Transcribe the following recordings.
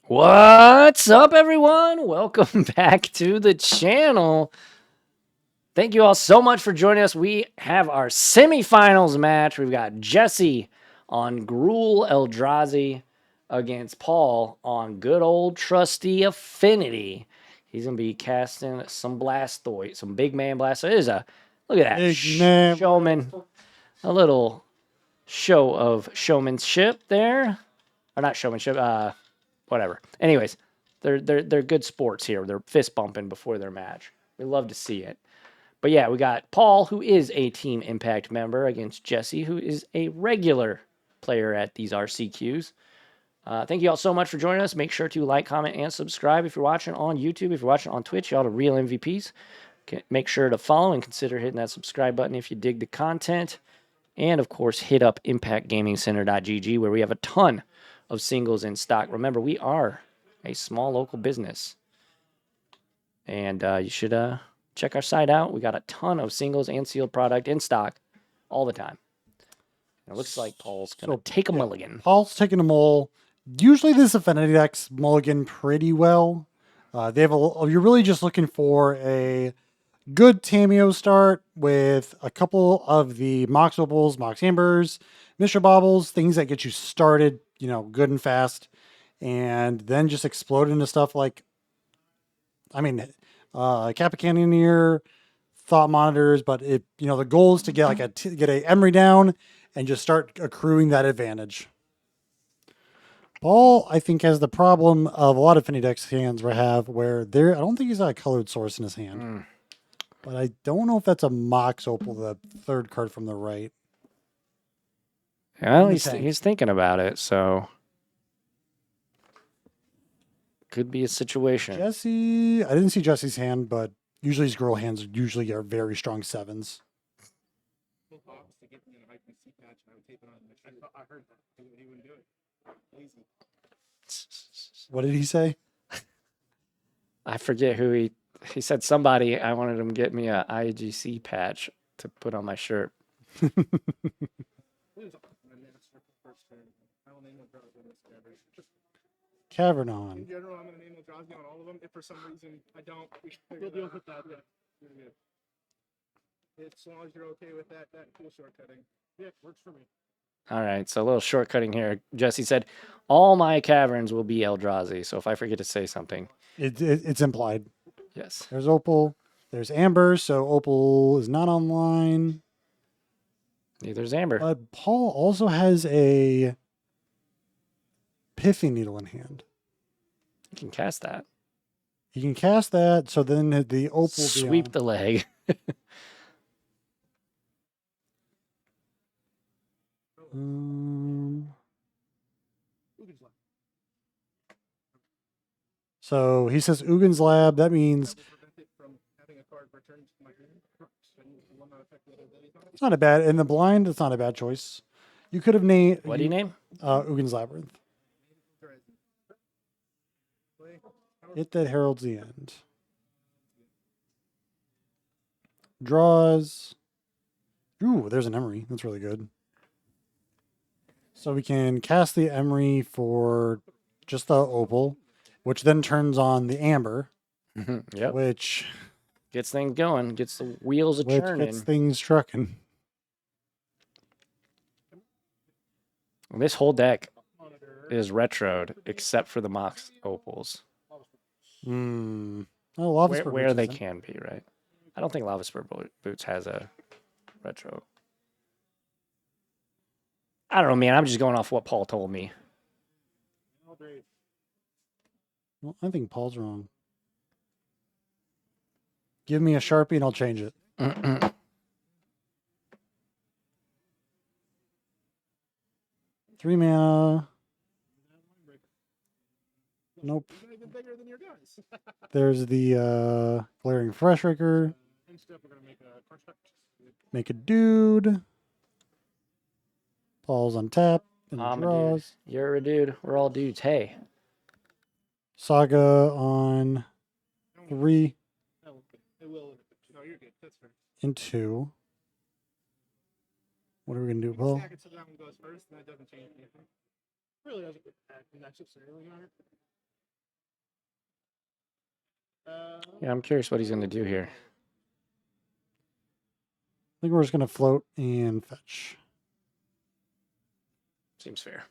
What's up, everyone? Welcome back to the channel. Thank you all so much for joining us. We have our semifinals match. We've got Jesse on Gruul Eldrazi against Paul on good old trusty Affinity. He's going to be casting some Blastoise, some big man Blastoise. Look at that, Big man. showman. A little show of showmanship there. Or not showmanship, whatever. Anyways, they're good sports here. They're fist bumping before their match. We love to see it. But yeah, we got Paul, who is a Team Impact member, against Jesse, who is a regular player at these RCQs. Thank you all so much for joining us. Make sure to like, comment, and subscribe if you're watching on YouTube. If you're watching on Twitch, y'all the real MVPs. Make sure to follow and consider hitting that subscribe button if you dig the content. And of course, hit up impactgamingcenter.gg where we have a ton of singles in stock. Remember, we are a small local business. And you should check our site out. We got a ton of singles and sealed product in stock all the time. It looks like Paul's going to take a mulligan. Paul's taking a mull. Usually this Affinity deck's mulligan pretty well. You're really just looking for a good Tameo start with a couple of the Mox Opals, Mox Ambers, Mr. Bobbles, things that get you started, good and fast. And then just explode into stuff like, Kappa Cannoneer, Thought Monitors, but the goal is to get a Emery down and just start accruing that advantage. Paul, I think, has the problem of a lot of Affinity decks hands where I don't think he's got a colored source in his hand. But I don't know if that's a Mox Opal, the third card from the right. Well, he's thinking about it, so could be a situation. Jesse, I didn't see Jesse's hand, but usually his girl hands are very strong sevens. What did he say? I forget who he said. Somebody, I wanted him to get me a IGC patch to put on my shirt. Cavernon. In general, I'm going to name Eldrazi on all of them. If for some reason I don't, we'll deal with that. Yeah. As long as you're okay with that cool shortcutting. Yeah, works for me. All right, so a little shortcutting here. Jesse said, all my caverns will be Eldrazi, so if I forget to say something. It's implied. Yes. There's Opal. There's Amber, so Opal is not online. Neither's Amber. But Paul also has a Pithing Needle in hand. You can cast that. You can cast that, so then the Opal sweep the leg. So he says Ugin's Lab. That means it's not a bad in the blind. It's not a bad choice. You could have named. What do you name? Uggin's Labyrinth. Hit that heralds the end. Draws. Ooh, there's an Emery. That's really good. So we can cast the Emery for just the Opal, which then turns on the Amber. Yep. Which gets things going, gets the wheels a-churning. Gets things trucking. This whole deck is retroed, except for the Mox Opals. Where they can be, right? I don't think Lava Spur Boots has a retro. I don't know, man. I'm just going off what Paul told me. Well, I think Paul's wrong. Give me a Sharpie and I'll change it. 3 mana. Nope. There's the Glaring Freshraker. Make a dude. Paul's on tap. And draws. You're a dude. We're all dudes. Hey. Saga on 3. And 2. What are we going to do, Paul? Really doesn't necessarily matter. Yeah, I'm curious what he's going to do here. I think we're just going to float and fetch. Seems fair.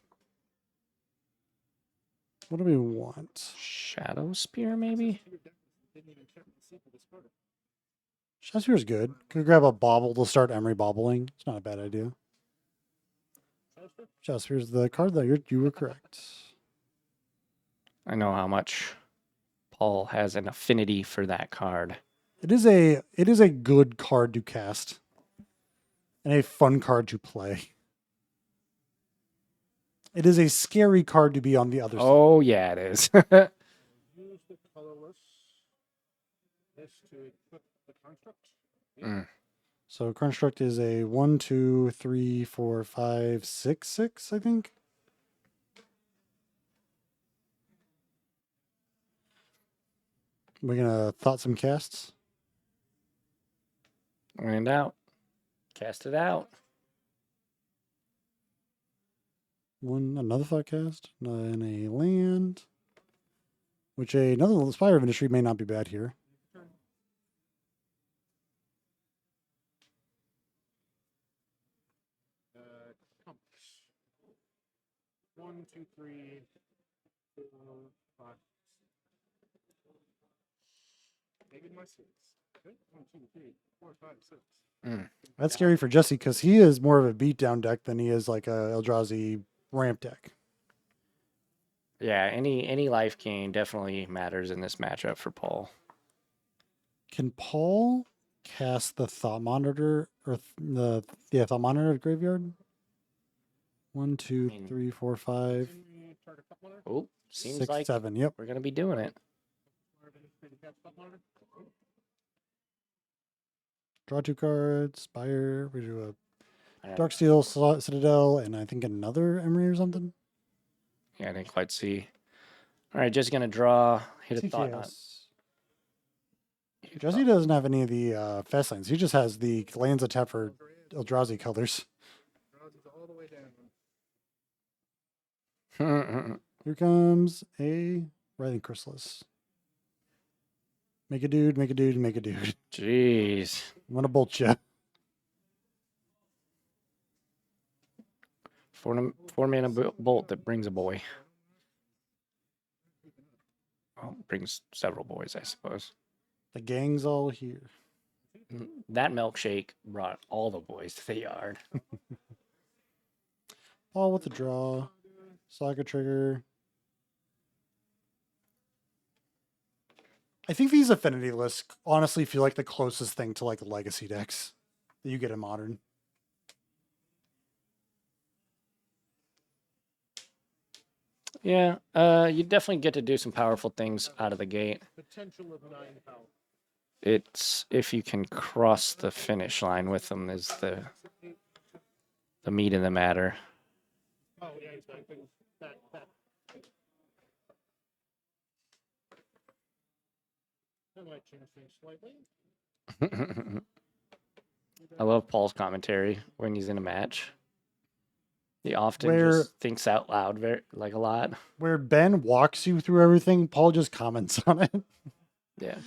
What do we want? Shadow Spear, maybe? Didn't even check the sequel to Sparta. Shadow is good. Could grab a bauble to start Emery bobbling. It's not a bad idea. Shadow Spear's the card that you were correct. I know how much Paul has an affinity for that card. It is a good card to cast. And a fun card to play. It is a scary card to be on the other side. Oh, yeah, it is. Use the colorless this to equip the construct. So construct is a 1, 2, 3, 4, 5, 6, 6, I think. We're gonna thought some casts. Land out. Cast it out. Another thought cast, and a land. Which another Spire of Industry may not be bad here. Compass. 1, 2, 3, 4, 5. Maybe my 6. Okay. 1, 2, 3, 4, 5, 6. That's scary for Jesse because he is more of a beatdown deck than he is like a Eldrazi ramp deck. Yeah, any life gain definitely matters in this matchup for Paul. Can Paul cast the Thought Monitor or Thought Monitor at graveyard? 1, 2, 3, 4, 5, Oh, seems 6, like 7. Yep. we're gonna be doing it. Draw 2 cards. Spire. We do I a don't- Darksteel Citadel, and I think another Emery or something. Yeah, I didn't quite see. All right, just gonna draw. Hit a thought. TKS. Jesse doesn't have any of the fast lanes. He just has the lands that tap for Eldrazi colors. All the way down. Here comes a Writhing Chrysalis. Make a dude, make a dude, make a dude. Jeez. I'm gonna bolt you. 4-mana bolt that brings a boy. Well, brings several boys, I suppose. The gang's all here. That milkshake brought all the boys to the yard. Paul with the draw. Saga trigger. I think these affinity lists honestly feel like the closest thing to like legacy decks that you get in Modern. Yeah, you definitely get to do some powerful things out of the gate. Potential of 9 power. It's if you can cross the finish line with them is the meat of the matter. Oh, yeah, exactly. That. That might change things slightly. I love Paul's commentary when he's in a match. He often Where- just thinks out loud like a lot. Where Ben walks you through everything, Paul just comments on it. Yeah.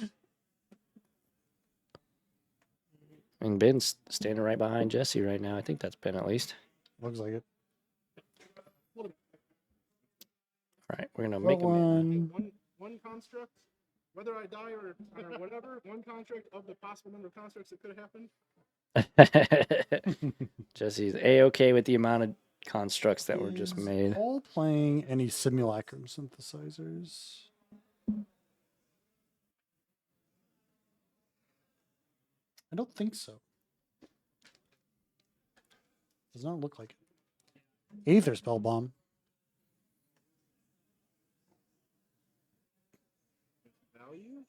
And Ben's standing right behind Jesse right now. I think that's Ben at least. Looks like it. All right, we're gonna make him. One construct, whether I die or whatever, one construct of the possible number of constructs that could have happened. Jesse's A-okay with the amount of constructs that were just Is made. Paul playing any simulacrum synthesizers? I don't think so. Does not look like it. Aether Spell Bomb. Value?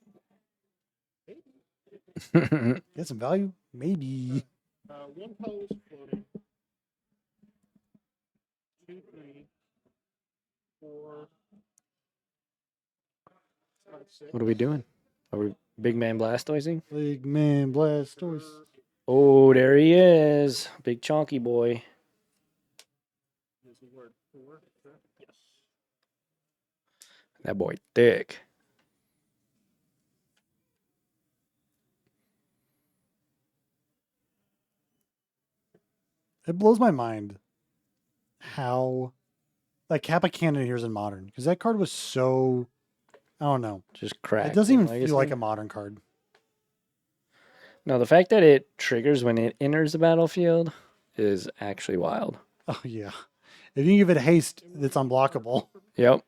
Get some value? Maybe. One color is floating. 2, 3, 4, 5, 6. What are we doing? Are we big man blastoising? Big man Blastoise. Oh, there he is. Big chonky boy. Is the word 4? Yes. That boy thick. It blows my mind how like Kappa Cannon here's in Modern because that card was so I don't know. Just It cracked. doesn't in even feel like Legacy. a Modern card. No, the fact that it triggers when it enters the battlefield is actually wild. Oh yeah. If you give it haste, it's unblockable, Yep.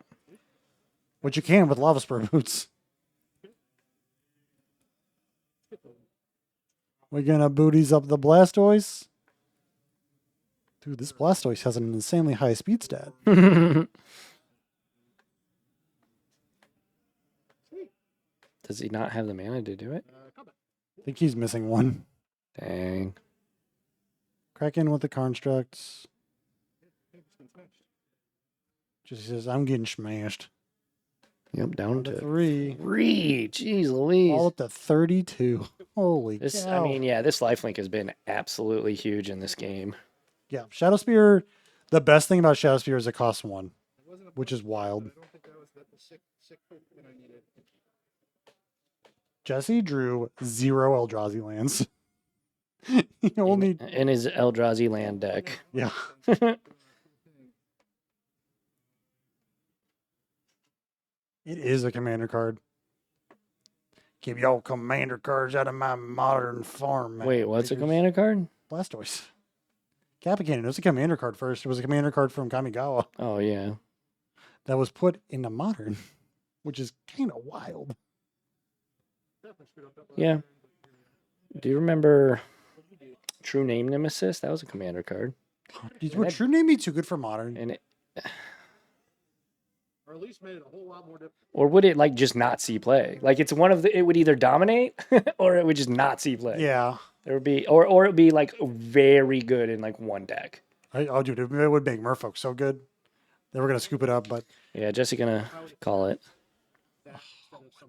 which you can with Lava Spur Boots. We're gonna booties up the Blastoise. Dude, this Blastoise has an insanely high speed stat. Does he not have the mana to do it? I think he's missing one. Dang. Crack in with the constructs. Just says, I'm getting smashed. Yep, down To to 3. 3. Jeez Louise. All up to 32. Holy This, cow. I mean, yeah, this lifelink has been absolutely huge in this game. Yeah, Shadow Spear. The best thing about Shadow Spear is it costs 1, which is wild. Jesse drew 0 Eldrazi lands. He only, In his Eldrazi land deck. yeah. It is a commander card. Keep y'all commander cards out of my modern farm. Wait, what's a makers. commander card? Blastoise. Kappa Cannon. It was a commander card first. It was a commander card from Kamigawa Oh, yeah. that was put into modern, which is kind of wild. Yeah. Do you remember True Name Nemesis? That was a commander card. Would True Name be too good for modern? And it, Or at least made it a whole lot more difficult. or would it like just not see play? Like it's one of the, it would either dominate or it would just not see play. Yeah. There would be, or it would be like very good in like one deck. Oh, dude, it would make Merfolk so good. They were going to scoop it up, but Yeah, Jesse gonna call it.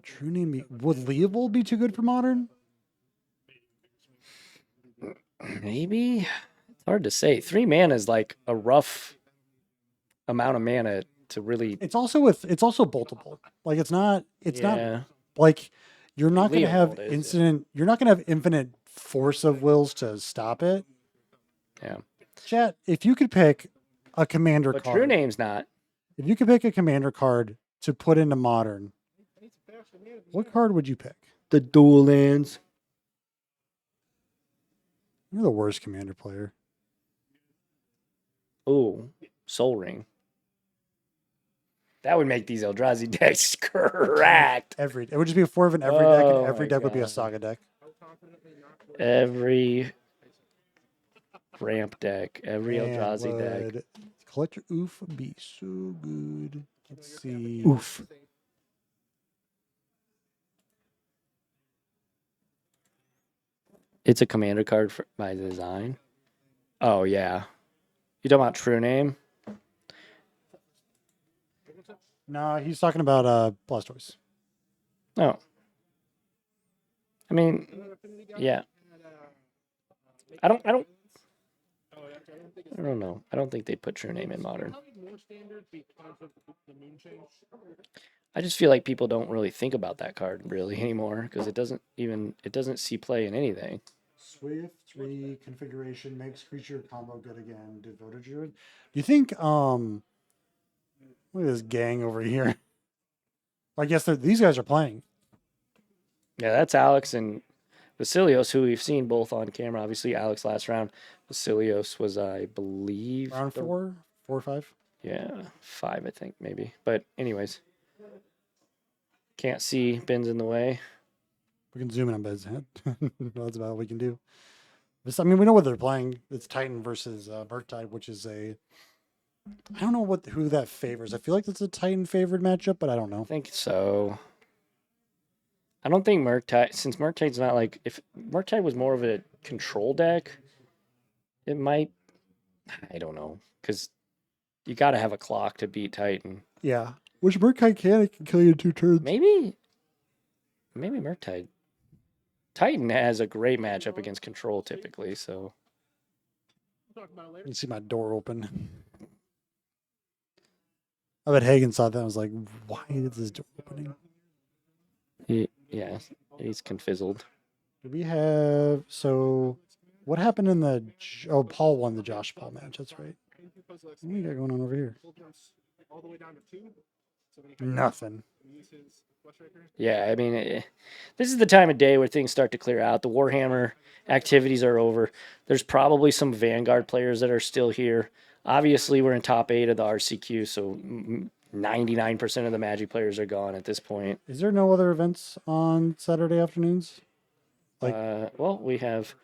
True Name would Leovold be too good for modern? Maybe it's hard to say. 3 mana is like a rough amount of mana to really. It's also boltable. Like it's not like you're not going to have Leovold is, incident. You're not going to have infinite force of wills to stop it. Yeah. Chat, if you could pick a commander But card, True Name's not. if you could pick a commander card to put into modern, what card would you pick? The dual lands. You're the worst commander player. Ooh, Soul Ring. That would make these Eldrazi decks cracked. It would just be a 4 of an every deck, Oh and every my deck would be a God. saga deck. Every ramp deck, every And Eldrazi deck. would Collector Oof be so good? Let's see. Oof. It's a commander card by design. Oh, yeah. You talking about True Name? No, he's talking about Blastoise. No. I mean, yeah. I don't know. I don't think they put True Name in modern. I just feel like people don't really think about that card really anymore because it doesn't see play in anything. Swift reconfiguration makes creature combo good again. Devoted Druid. Do you think look at this gang over here. I guess these guys are playing. Yeah, that's Alex and Vasilios, who we've seen both on camera. Obviously, Alex last round. Vasilios was, I believe, Round 4 or 5. Yeah, 5, I think, maybe. But anyways, can't see. Ben's in the way. We can zoom in on Bed's head. That's about all we can do. I mean, we know what they're playing. It's Titan versus Murktide, which is I don't know who that favors. I feel like that's a Titan favored matchup, but I don't know. I think so. I don't think Murktide, since Murktide's not like, if Murktide was more of a control deck, it might, I don't know, because you got to have a clock to beat Titan. Yeah. Which Murktide can kill you in 2 turns. Maybe Murktide. Titan has a great matchup against control typically, so. You see my door open. I bet Hagen saw that and was like, why is this door opening? Yeah, he's confizzled. Do we have, so What happened in the? Oh, Paul won the Josh Paul match. That's right. What do you got going on over here? All the way down to 2. So when he Nothing. use his flush raker. Yeah, I mean, this is the time of day where things start to clear out. The Warhammer activities are over. There's probably some Vanguard players that are still here. Obviously, we're in top 8 of the RCQ, so 99% of the Magic players are gone at this point. Is there no other events on Saturday afternoons? Well, we have.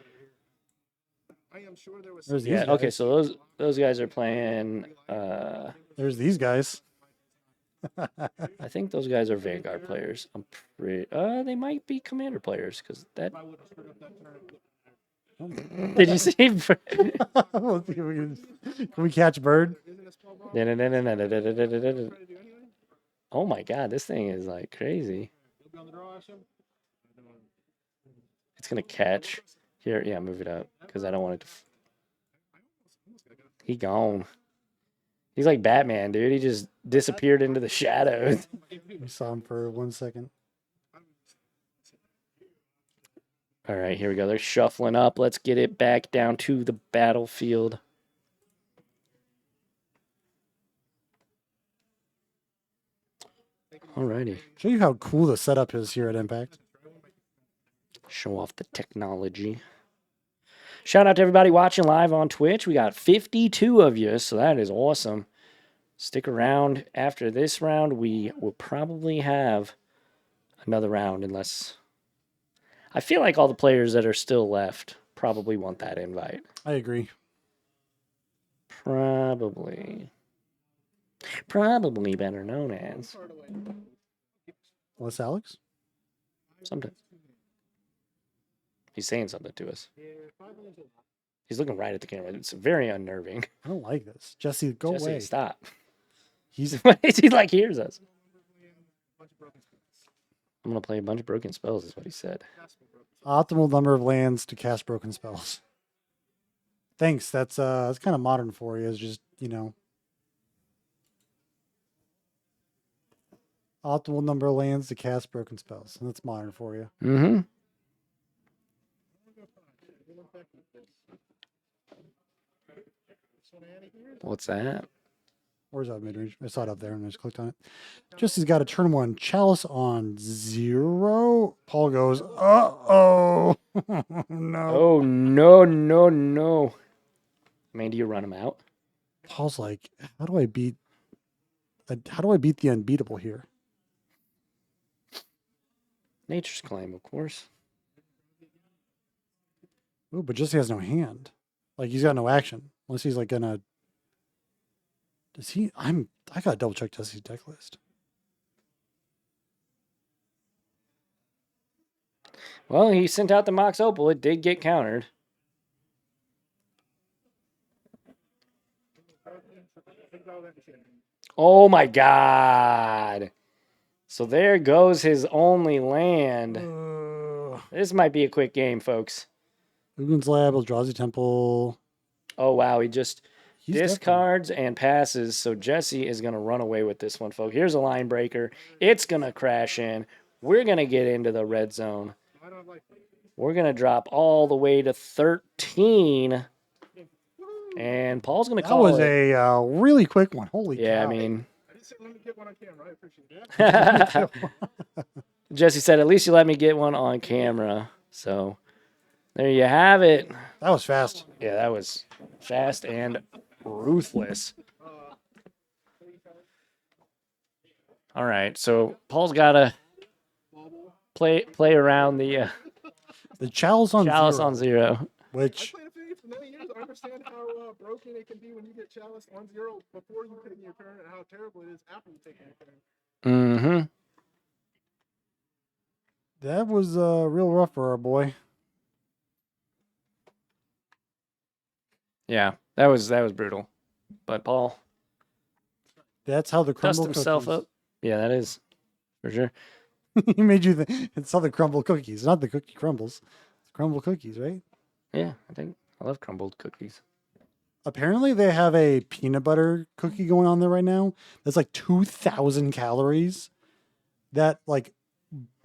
I am sure there was. There's these Yeah, okay, guys. so those guys are playing. There's these guys. I think those guys are Vanguard players. I'm pretty. They might be Commander players because that. Did you see? Let's see if can we catch Bird? Oh my God, this thing is like crazy. It's gonna catch here. Yeah, move it up because I don't want it to. He gone. He's like Batman, dude. He just disappeared into the shadows. We saw him for 1 second. All right, here we go. They're shuffling up. Let's get it back down to the battlefield. Alrighty. Show you how cool the setup is here at Impact. Show off the technology. Shout out to everybody watching live on Twitch. We got 52 of you, so that is awesome. Stick around after this round. We will probably have another round unless... I feel like all the players that are still left probably want that invite. I agree. Probably better known as. What's Alex? Something. He's saying something to us. He's looking right at the camera. It's very unnerving. I don't like this. Jesse, go Jesse, away. stop. He's He like hears us. I'm gonna play a bunch of broken spells, is what he said. optimal number of lands to cast broken spells. Thanks. That's kind of modern for you. It's just, you know, optimal number of lands to cast broken spells. And that's modern for you. Mm-hmm. What's that? Where's that mid-range? I saw it up there and I just clicked on it. Jesse's got a turn 1 Chalice on 0. Paul goes, uh-oh. No. Oh, no. Man, do you run him out? Paul's like, how do I beat the unbeatable here? Nature's Claim, of course. Ooh, but Jesse has no hand. Like, he's got no action. Unless he's like gonna... Does he... I gotta double check Jesse's deck list. Well, he sent out the Mox Opal. It did get countered. Oh my God. So there goes his only land. This might be a quick game, folks. Uglin's Lab, Eldrazi Temple. Oh, wow. He just He's discards and passes. So Jesse is going to run away with this one, folks. Here's a line breaker. It's going to crash in. We're going to get into the red zone. We're going to drop all the way to 13. And Paul's going to call it. That was a really quick one. Holy cow. Yeah, I mean. I didn't say let me get one on camera. I appreciate that. Jesse said, at least you let me get one on camera. So there you have it. That was fast. Yeah, that was fast and ruthless. All right, so Paul's got to play around the Chalice on Chalice 0. on 0. Which... I played Affinity for many years. I understand how broken it can be when you get Chalice on 0 before you take your turn, and how terrible it is after you take your turn. Mm-hmm. That was real rough for our boy. Yeah, that was brutal. But Paul That's how the dust crumble himself cookies. up. Yeah, that is for sure. He made you think it's how the crumble cookies, not the cookie crumbles. It's crumble cookies, right? Yeah, I love crumbled cookies. Apparently they have a peanut butter cookie going on there right now. That's like 2,000 calories that like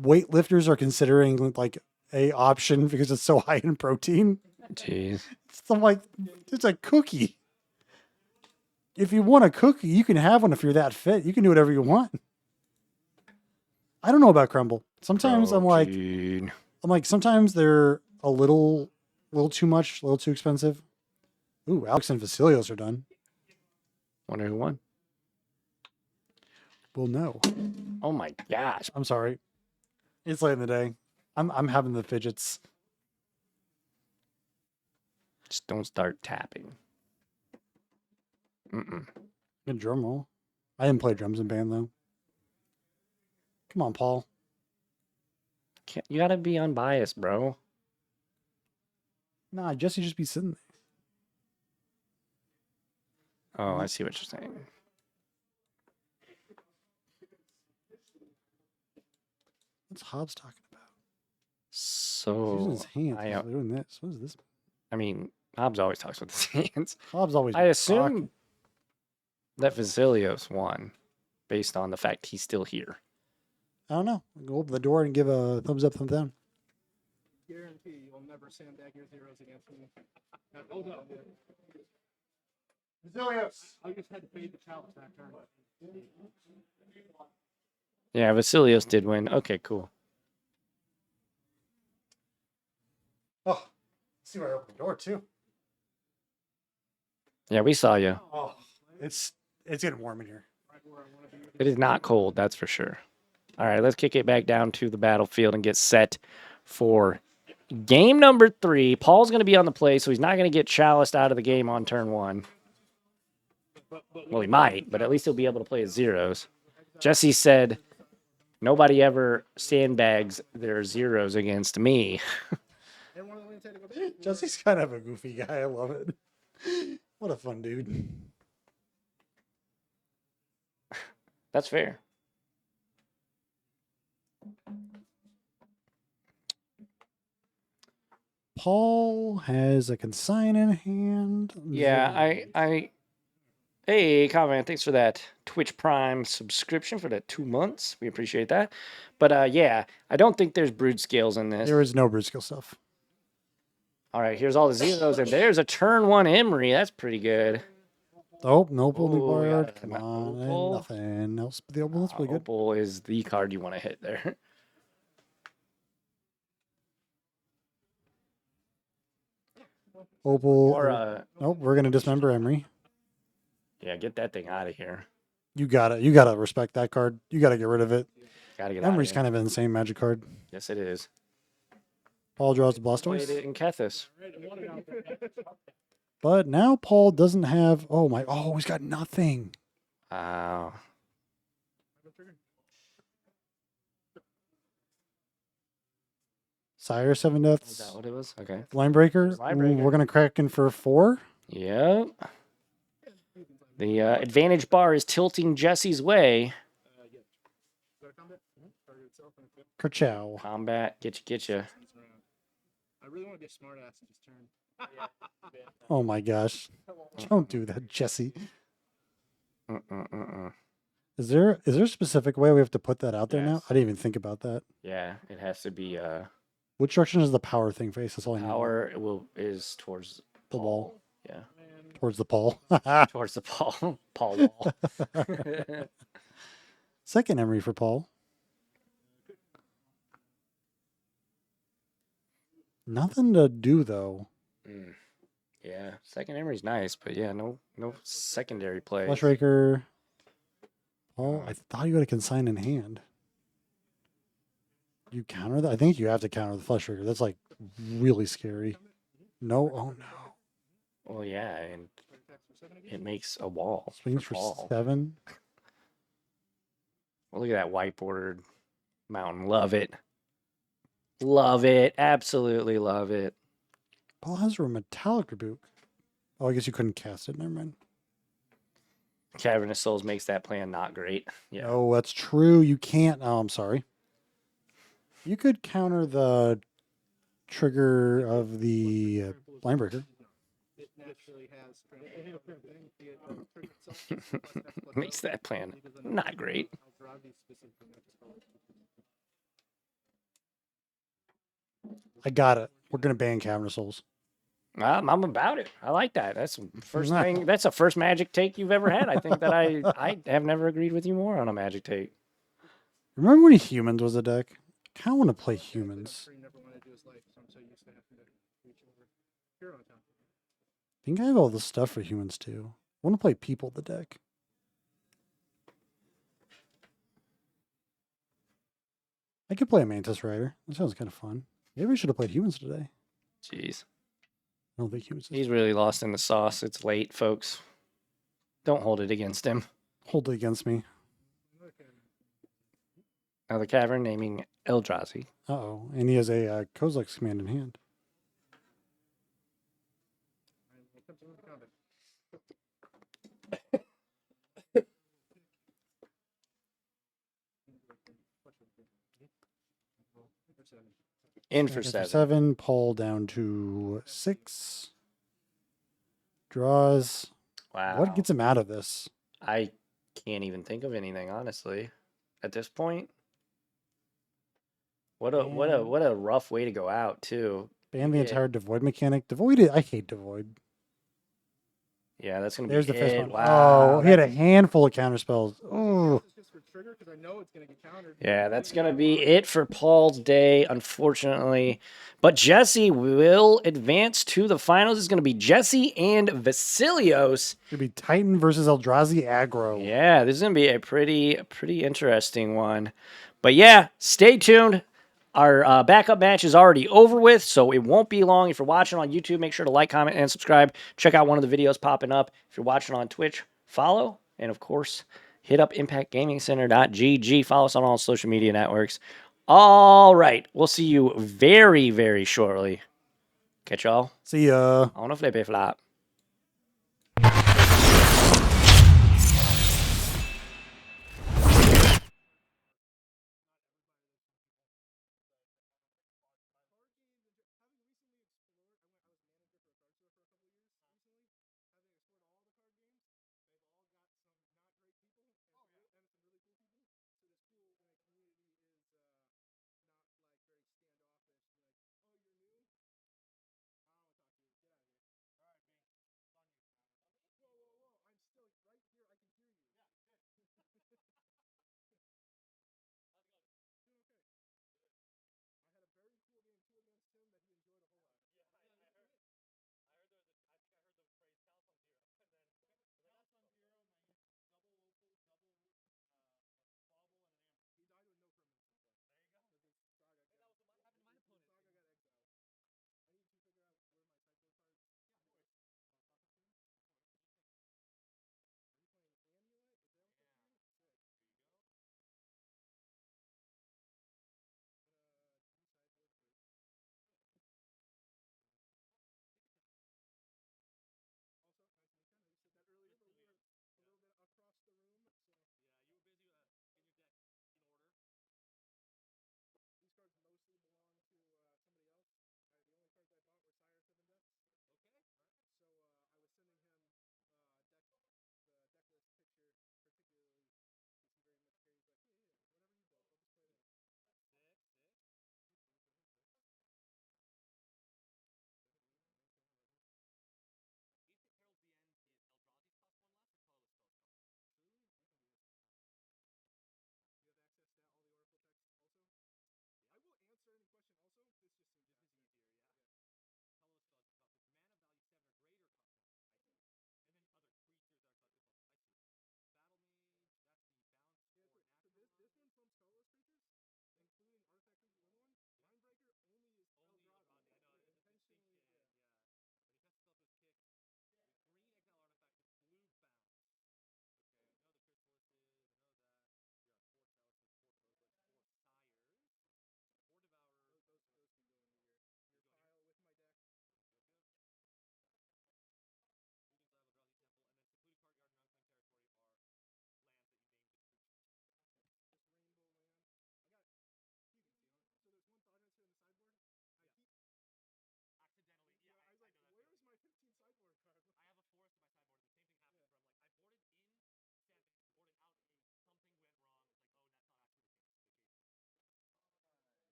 weightlifters are considering like a option because it's so high in protein. Jeez. I'm like, it's a cookie. If you want a cookie, you can have one if you're that fit. You can do whatever you want. I don't know about crumble. Sometimes Protein. I'm like, sometimes they're a little too much, a little too expensive. Ooh, Alex and Vasilios are done. Wonder who won. Well, no. Oh my gosh. I'm sorry. It's late in the day. I'm having the fidgets. Just don't start tapping. Mm-mm. Good drum roll. I didn't play drums in band though. Come on, Paul. You gotta be unbiased, bro. Nah, Jesse just be sitting there. Oh, I see what you're saying. What's Hobbs talking about? He's So using his hands. I, He's doing this. What is this? I mean, Hobbs always talks with his hands. Hobbs always. I assume talking. that Vasilios won based on the fact he's still here. I don't know. Go open the door and give a thumbs up, thumbs down. Guarantee you'll never sandbag your zeros against me. Oh no. Vasilios. I just had to fade the challenge that turn. Yeah, Vasilios did win. Okay, cool. Oh, see where I opened the door too. Yeah, we saw you. Oh, it's getting warm in here. It is not cold, that's for sure. All right, let's kick it back down to the battlefield and get set for game number 3. Paul's going to be on the play, so he's not going to get chaliced out of the game on turn 1. Well, he might, but at least he'll be able to play his zeros. Jesse said, nobody ever sandbags their zeros against me. Jesse's kind of a goofy guy. I love it. What a fun dude. That's fair. Paul has a consign in hand. Yeah, Hey, comment. Thanks for that Twitch Prime subscription for that 2 months. We appreciate that. But yeah, I don't think there's brood scales in this. There is no brood scale stuff. All right, here's all the zeros, and there's a turn 1 Emery. That's pretty good. Oh, no opal Oh, required. yeah, Come an on, and opal. nothing else. But the opal, that's pretty good. Opal is the card you want to hit there. Opal. Or Nope, we're gonna dismember Emery. yeah, get that thing out of here. You gotta respect that card. You gotta get rid of it. Gotta get Emery's out of kind of an insane magic card. Yes, it is. Paul draws the Played Blastoise. it in Kethis. But now Paul doesn't have. Oh my! Oh, he's got nothing. Wow. Sire, 7 Is deaths. that what it was? Okay. Line breaker. Line Ooh, breaker. we're gonna crack in for 4. Yep. The advantage bar is tilting Jesse's way. Kerchow. Combat, get you. I really want to be a smart ass and just turn. Oh my gosh! Don't do that, Jesse. Is there a specific way we have to put that out there now? Yes. I didn't even think about that. Yeah, it has to be Which direction does the power thing face? That's all I know. power is towards The ball. Yeah, Towards the Paul. towards the Paul wall. Second Emery for Paul. Nothing to do though. Yeah, second Emery's nice, but yeah, no secondary play. Flush Raker. Paul, I thought you had a consign in hand. You counter that? I think you have to counter the Flush Raker. That's like really scary. No, oh no. Well, yeah, and it makes a wall. Swings for Paul. 7. Well, look at that whiteboard mountain. Love it. Love it. Absolutely love it. Paul has a metallic rebuke. Oh, I guess you couldn't cast it. Never mind. Cavernous Souls makes that plan not great. Yeah. Oh, that's true. You can't. Oh, I'm sorry. You could counter the trigger of the Line Breaker. It naturally has. Makes that plan not great. I got it. We're going to ban Cavernous Souls. I'm about it. I like that. That's the first thing. That's the first Magic take you've ever had. I think that I have never agreed with you more on a Magic take. Remember when Humans was a deck? I kind of want to play Humans. You never want to do his life, so I'm so used to having to reach over. Hero on top. I think I have all the stuff for Humans too. I want to play People the deck. I could play a Mantis Rider. That sounds kind of fun. Maybe we should have played Humans today. Jeez. I don't think Humans is. He's really lost in the sauce. It's late, folks. Don't hold it against him. Hold it against me. Now the cavern naming Eldrazi. Uh-oh. And he has a Kozilek's command in hand. In for Okay, 7. 7. Paul down to 6. Draws. Wow. What gets him out of this? I can't even think of anything, honestly. At this point. What a rough way to go out, too. Ban the Yeah. entire Devoid mechanic. Devoid, I hate Devoid. Yeah, that's gonna be There's the first it. one. Wow. Oh, he had a handful of counter spells. Oh, It's just for trigger because I know it's gonna get countered. Yeah, that's going to be it for Paul's day, unfortunately. But Jesse will advance to the finals. It's going to be Jesse and Vasilios. it'd be Titan versus Eldrazi aggro. Yeah, this is going to be a pretty interesting one. But yeah, stay tuned. Our backup match is already over with, so it won't be long. If you're watching on YouTube, make sure to like, comment, and subscribe. Check out one of the videos popping up. If you're watching on Twitch, follow. And, of course, hit up impactgamingcenter.gg. Follow us on all social media networks. All right. We'll see you very, very shortly. Catch y'all See ya. on a flippy flop.